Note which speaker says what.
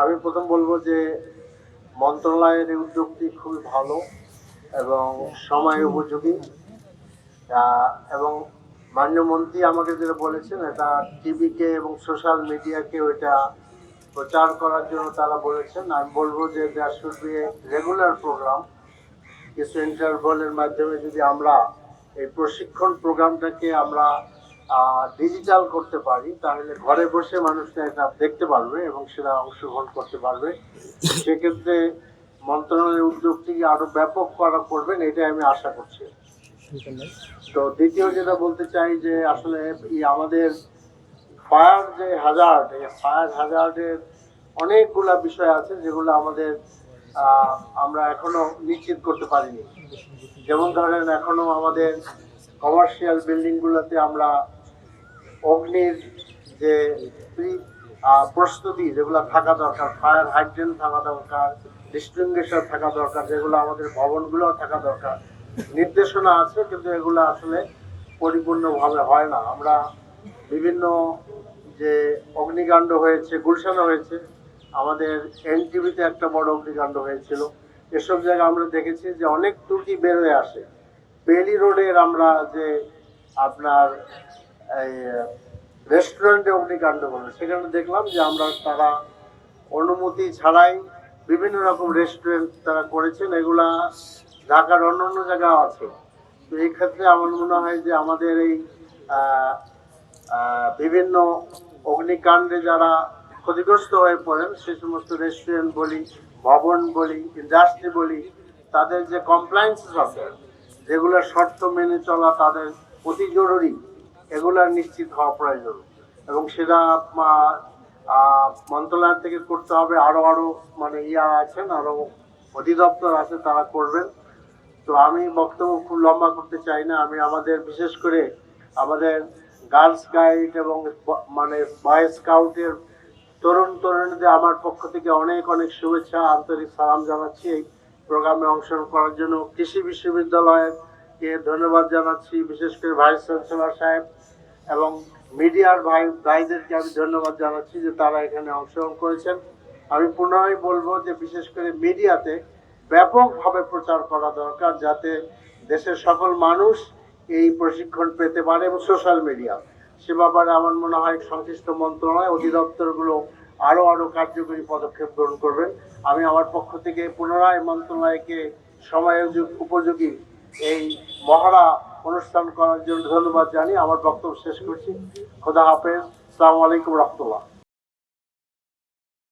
Speaker 1: আমি প্রথম বলবো যে মন্ত্রণালয়ের এই উদ্যোগটি খুবই ভালো এবং সময় উপযোগী। এবং মাননীয় মন্ত্রী আমাকে যেটা বলেছেন, এটা টিভিকে এবং সোশ্যাল মিডিয়াকে ওইটা প্রচার করার জন্য তারা বলেছেন। আমি বলবো যে there should be regular program. কিছু ইন্টারভ্যালের মাধ্যমে যদি আমরা এই প্রশিক্ষণ প্রোগ্রামটাকে আমরা ডিজিটাল করতে পারি, তাহলে ঘরে বসে মানুষরা এটা দেখতে পারবে এবং সেটা অংশগ্রহণ করতে পারবে। সেক্ষেত্রে মন্ত্রণালয়ের উদ্যোগটি আরো ব্যাপক করা করবেন, এটাই আমি আশা করছি। তো দ্বিতীয় যেটা বলতে চাই যে আসলে আমাদের ফায়ার যে হ্যাজার্ড, এই ফায়ার হ্যাজার্ডের অনেকগুলা বিষয় আছে যেগুলো আমাদের আমরা এখনো নিশ্চিত করতে পারিনি। যেমন ধরেন, এখনো আমাদের কমার্শিয়াল বিল্ডিং গুলোতে আমরা অগ্নির যে প্রস্তুতি যেগুলো থাকা দরকার, ফায়ার হাইড্রেন্ট থাকা দরকার, ডিস্টিংগুইশার থাকা দরকার, যেগুলো আমাদের ভবনগুলো থাকা দরকার। নির্দেশনা আছে, কিন্তু এগুলো আসলে পরিপূর্ণভাবে হয় না। আমরা বিভিন্ন যে অগ্নিকাণ্ড হয়েছে, গুলশানে হয়েছে, আমাদের এনটিভিতে একটা বড় অগ্নিকাণ্ড হয়েছিল, এসব জায়গায় আমরা দেখেছি যে অনেক ত্রুটি বের হয়ে আসে। বেলি রোডের আমরা যে আপনার এই রেস্টুরেন্টে অগ্নিকাণ্ড হলো, সেখানে দেখলাম যে তারা অনুমতি ছাড়াই বিভিন্ন রকম রেস্টুরেন্ট তারা করেছেন। এগুলা ঢাকার অন্য জায়গাও আছে। তো এই ক্ষেত্রে আমার মনে হয় যে আমাদের এই বিভিন্ন অগ্নিকাণ্ডে যারা ক্ষতিগ্রস্ত হয়ে পড়েন, সে সমস্ত রেস্টুরেন্ট বলি, ভবন বলি, ইন্ডাস্ট্রি বলি, তাদের যে কমপ্লায়েন্সেস আছে, যেগুলো শর্ত মেনে চলা তাদের অতি জরুরি, এগুলা নিশ্চিত হওয়া প্রয়োজন। এবং সেটা মন্ত্রণালয় থেকে করতে হবে। আরো মানে আছেন, আরো অধিদপ্তর আছে, তারা করবেন। তো আমি বক্তব্য খুব লম্বা করতে চাই না। আমি বিশেষ করে আমাদের গার্লস গাইড এবং মানে বয় স্কাউটের তরুণীদের আমার পক্ষ থেকে অনেক অনেক শুভেচ্ছা, আন্তরিক সালাম জানাচ্ছি। এই প্রোগ্রামে অংশগ্রহণ করার জন্য কৃষি বিশ্ববিদ্যালয়কে ধন্যবাদ জানাচ্ছি, বিশেষ করে ভাইস চ্যান্সেলর সাহেব এবং মিডিয়ার ভাইদেরকে আমি ধন্যবাদ জানাচ্ছি যে তারা এখানে অংশগ্রহণ করেছেন। আমি পুনরায় বলবো যে বিশেষ করে মিডিয়াতে ব্যাপকভাবে প্রচার করা দরকার, যাতে দেশের সকল মানুষ এই প্রশিক্ষণ পেতে পারে। এবং সোশ্যাল মিডিয়া সে ব্যাপারে আমার মনে হয় সংশ্লিষ্ট মন্ত্রণালয়, অধিদপ্তরগুলো আরো কার্যকরী পদক্ষেপ গ্রহণ করবেন। আমি আমার পক্ষ থেকে পুনরায় মন্ত্রণালয়কে সময় উপযোগী এই মহড়া অনুষ্ঠান করার জন্য ধন্যবাদ জানিয়ে আমার বক্তব্য শেষ করছি। খোদা হাফেজ। আসসালামু আলাইকুম রহমতুল্লাহ।